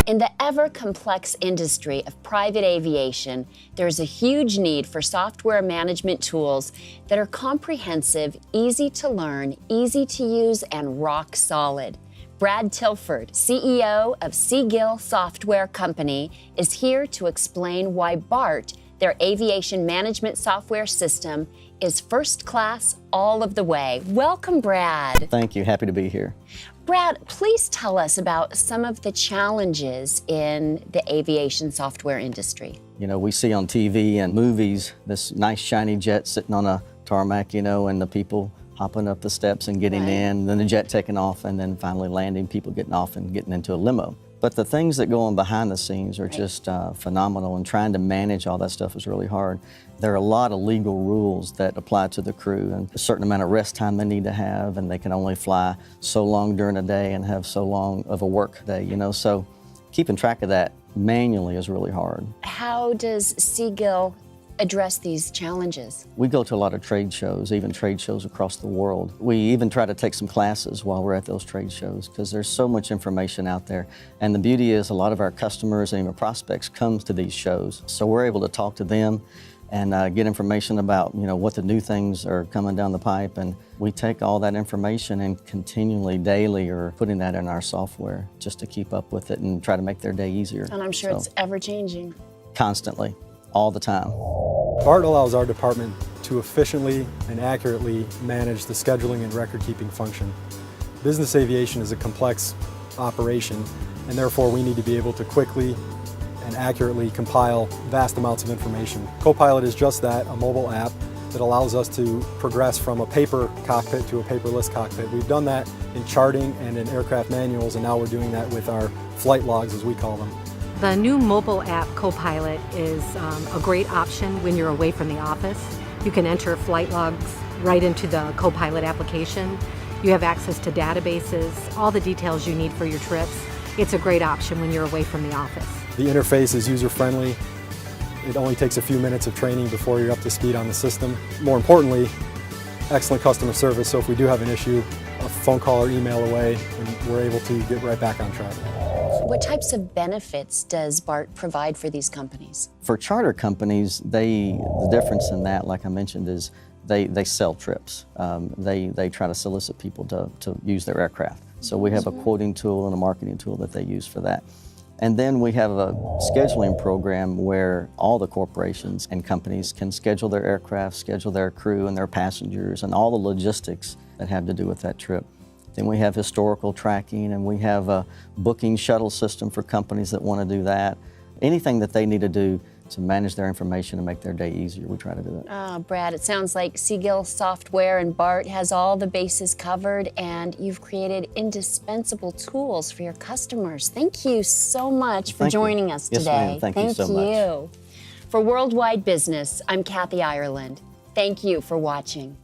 In the ever-complex industry of private aviation, there's a huge need for software management tools that are comprehensive, easy to learn, easy to use, and rock solid. Brad Tilford, CEO of Seagil Software Company, is here to explain why BART, their aviation management software system, is first class all of the way. Welcome, Brad. Thank you. Happy to be here. Brad, please tell us about some of the challenges in the aviation software industry. You know, we see on TV and movies this nice shiny jet sitting on a tarmac, you know, and the people hopping up the steps and getting in, then the jet taking off, and then finally landing, people getting off and getting into a limo. But the things that go on behind the scenes are just phenomenal, and trying to manage all that stuff is really hard. There are a lot of legal rules that apply to the crew, and a certain amount of rest time they need to have, and they can only fly so long during a day and have so long of a work day, you know, so keeping track of that manually is really hard. How does Seagil address these challenges? We go to a lot of trade shows, even trade shows across the world. We even try to take some classes while we're at those trade shows because there's so much information out there. And the beauty is a lot of our customers and even prospects come to these shows. So we're able to talk to them and get information about, you know, what the new things are coming down the pipe. And we take all that information and continually, daily, are putting that in our software just to keep up with it and try to make their day easier. And I'm sure it's ever changing. Constantly, all the time. BART allows our department to efficiently and accurately manage the scheduling and record-keeping function. Business aviation is a complex operation, and therefore we need to be able to quickly and accurately compile vast amounts of information. Copilot is just that, a mobile app that allows us to progress from a paper cockpit to a paperless cockpit. We've done that in charting and in aircraft manuals, and now we're doing that with our flight logs, as we call them. The new mobile app, Copilot, is a great option when you're away from the office. You can enter flight logs right into the Copilot application. You have access to databases, all the details you need for your trips. It's a great option when you're away from the office. The interface is user-friendly. It only takes a few minutes of training before you're up to speed on the system. More importantly, excellent customer service, so if we do have an issue, a phone call or email away, and we're able to get right back on track. What types of benefits does BART provide for these companies? For charter companies, the difference in that, like I mentioned, is they sell trips. They try to solicit people to use their aircraft. So we have a quoting tool and a marketing tool that they use for that. And then we have a scheduling program where all the corporations and companies can schedule their aircraft, schedule their crew and their passengers, and all the logistics that have to do with that trip. Then we have historical tracking, and we have a booking shuttle system for companies that want to do that. Anything that they need to do to manage their information and make their day easier, we try to do it. Oh, Brad, it sounds like Seagil Software and BART has all the bases covered, and you've created indispensable tools for your customers. Thank you so much for joining us today. Yes, ma'am. Thank you so much. For Worldwide Business, I'm Kathy Ireland. Thank you for watching.